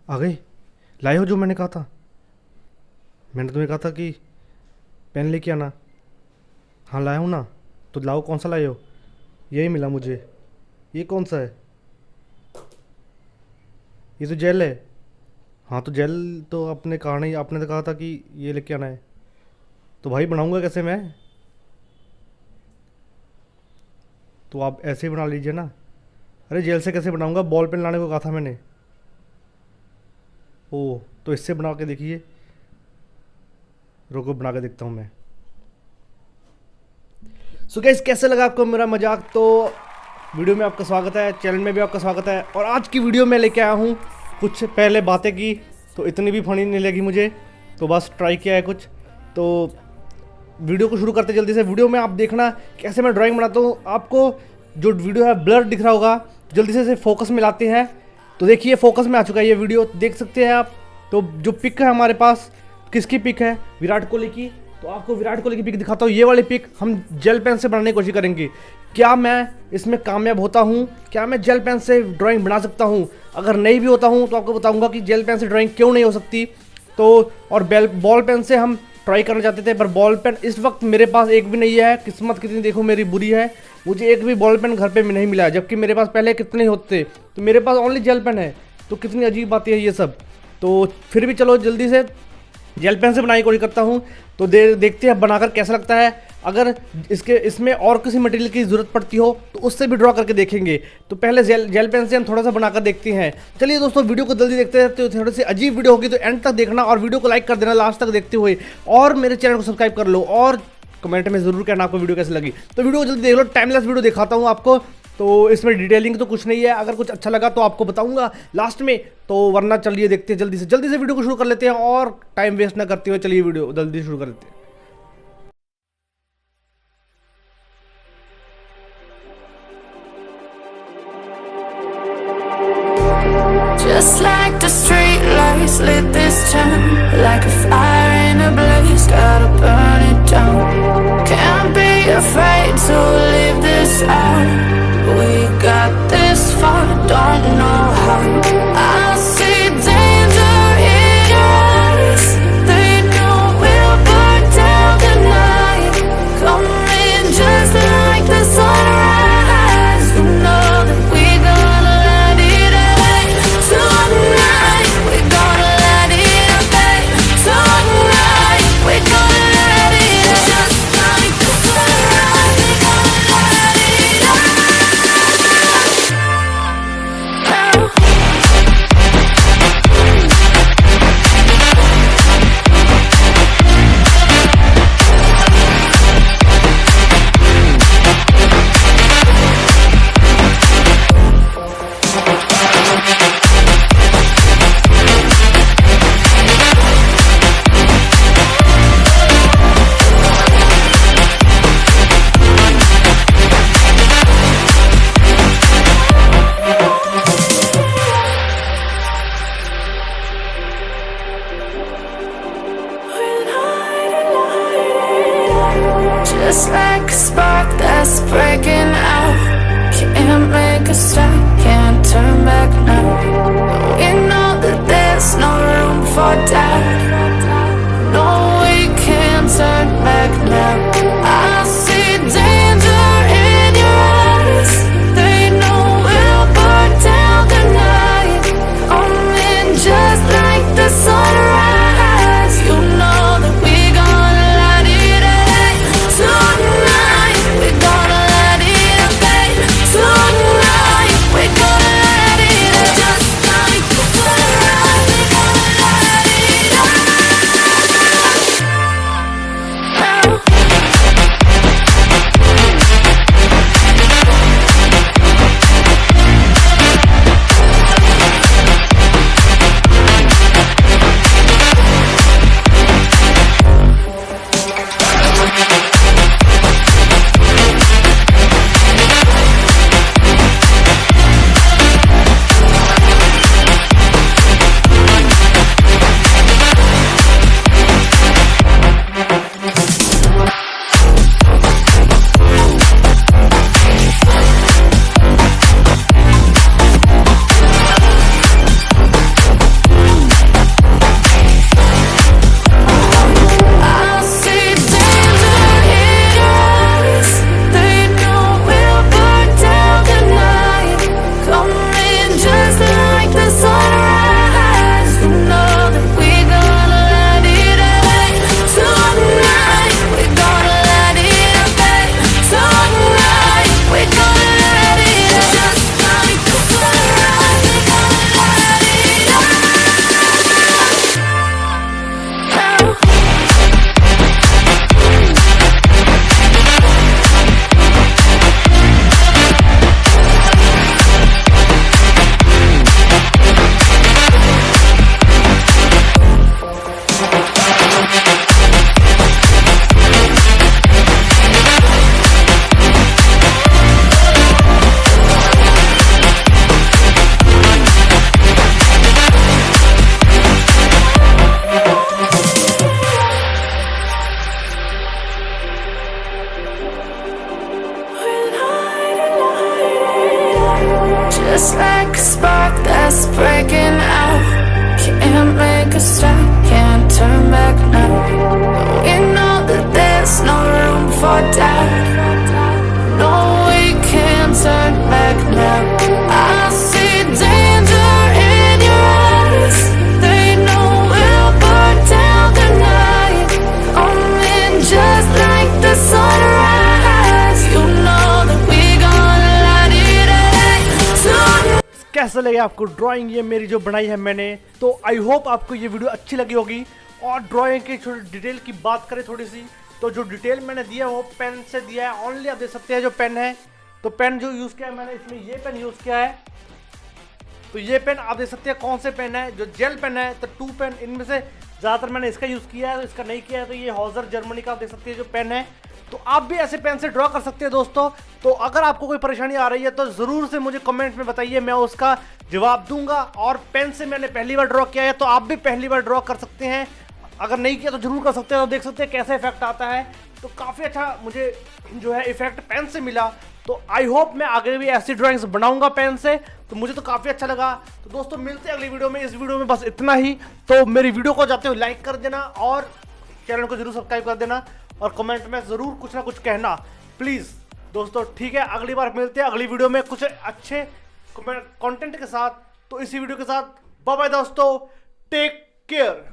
आ गई। लाए हो जो मैंने कहा था। मैंने तुम्हें कहा था कि पेन लेके आना। हाँ लाया हूँ ना। तो लाओ, कौन सा लाए हो? यही मिला मुझे। ये कौन सा है? ये तो जेल है। हाँ तो जेल तो आपने कहा नहीं, आपने तो कहा था कि ये लेके आना है। तो भाई बनाऊंगा कैसे मैं? तो आप ऐसे ही बना लीजिए ना। अरे जेल से कैसे बनाऊंगा? बॉल पेन लाने को कहा था मैंने। ओह, तो इससे बना के देखिए। रुको बना के देखता हूँ मैं। सो गाइस, कैसे लगा आपको मेरा मजाक? तो वीडियो में आपका स्वागत है, चैनल में भी आपका स्वागत है। और आज की वीडियो में लेके आया हूँ कुछ पहले बातें की, तो इतनी भी फनी नहीं लगी मुझे, तो बस ट्राई किया है कुछ। तो वीडियो को शुरू करते जल्दी से। वीडियो में आप देखना कैसे मैं ड्राइंग बनाता हूँ। आपको जो वीडियो है ब्लर दिख रहा होगा, जल्दी से इसे फोकस में लाते हैं। तो देखिए फोकस में आ चुका है ये वीडियो, देख सकते हैं आप। तो जो पिक है हमारे पास, किसकी पिक है? विराट कोहली की। तो आपको विराट कोहली की पिक दिखाता हूँ। ये वाली पिक हम जेल पेन से बनाने की कोशिश करेंगे। क्या मैं इसमें कामयाब होता हूँ? क्या मैं जेल पेन से ड्राइंग बना सकता हूँ? अगर नहीं भी होता हूँ तो आपको बताऊँगा कि जेल पेन से ड्राइंग क्यों नहीं हो सकती। तो और बॉल पेन से हम ट्राई करना चाहते थे, पर बॉल पेन इस वक्त मेरे पास एक भी नहीं है। किस्मत कितनी देखो मेरी बुरी है, मुझे एक भी बॉल पेन घर पे नहीं मिला है, जबकि मेरे पास पहले कितने होते। तो मेरे पास ओनली जेल पेन है। तो कितनी अजीब बातें है ये सब। तो फिर भी चलो जल्दी से जेल पेन से बनाने की कोशिश करता हूँ। तो देखते हैं बनाकर कैसा लगता है। अगर इसमें और किसी मटेरियल की ज़रूरत पड़ती हो तो उससे भी ड्रॉ करके देखेंगे। तो पहले जेल पेन से हम थोड़ा सा बनाकर देखते हैं। चलिए दोस्तों, वीडियो को जल्दी देखते हैं। तो थोड़ी सी अजीब वीडियो होगी तो एंड तक देखना, और वीडियो को लाइक कर देना लास्ट तक देखते हुए, और मेरे चैनल को सब्सक्राइब कर लो, और कमेंट में ज़रूर कहना आपको वीडियो कैसी लगी। तो वीडियो को जल्दी देख लो, टाइमलेस वीडियो दिखाता हूँ आपको। तो इसमें डिटेलिंग तो कुछ नहीं है, अगर कुछ अच्छा लगा तो आपको बताऊंगा लास्ट में। तो वरना चलिए देखते हैं जल्दी से वीडियो को शुरू कर लेते हैं, और टाइम वेस्ट ना करते हुए चलिए वीडियो जल्दी शुरू कर लेते हैं। Just like the street lights lit this town, like a fire in a blaze, gotta burn it down. Can't be afraid to leave this out. We got this far, don't know how. I see danger in your eyes. They know we'll burn down tonight. Coming just like the sunrise. You know that we gonna let it out tonight. We gonna let it out. कैसा लगे आपको drawing ये मेरी जो बनाई है मैंने। तो आई होप आपको ये वीडियो अच्छी लगी होगी। और ड्राइंग की छोटी डिटेल की बात करें थोड़ी सी, तो जो डिटेल मैंने दिया है वो पेन से दिया है ओनली। आप देख सकते हैं जो पेन है, तो पेन जो यूज़ किया है मैंने, इसमें ये पेन यूज़ किया है। तो ये पेन आप देख सकते हैं कौन से पेन है, जो जेल पेन है। तो 2 पेन इनमें से ज़्यादातर मैंने इसका यूज़ किया है, तो इसका नहीं किया है। तो ये हॉजर जर्मनी का आप देख सकते हैं जो पेन है। तो आप भी ऐसे पेन से ड्रॉ कर सकते हैं दोस्तों। तो अगर आपको कोई परेशानी आ रही है तो ज़रूर से मुझे कमेंट में बताइए, मैं उसका जवाब दूंगा। और पेन से मैंने पहली बार ड्रॉ किया है, तो आप भी पहली बार ड्रॉ कर सकते हैं। अगर नहीं किया तो जरूर कर सकते हैं। तो देख सकते हैं कैसा इफेक्ट आता है। तो काफ़ी अच्छा मुझे जो है इफेक्ट पेन से मिला। तो आई होप मैं आगे भी ऐसी ड्राइंग्स बनाऊंगा पेन से। तो मुझे तो काफ़ी अच्छा लगा। तो दोस्तों मिलते हैं अगली वीडियो में। इस वीडियो में बस इतना ही। तो मेरी वीडियो को जाते हुए लाइक कर देना और चैनल को जरूर सब्सक्राइब कर देना और कमेंट में ज़रूर कुछ ना कुछ कहना प्लीज़ दोस्तों, ठीक है। अगली बार मिलते हैं अगली वीडियो में कुछ अच्छे कंटेंट के साथ। तो इसी वीडियो के साथ बाय बाय दोस्तों, टेक केयर।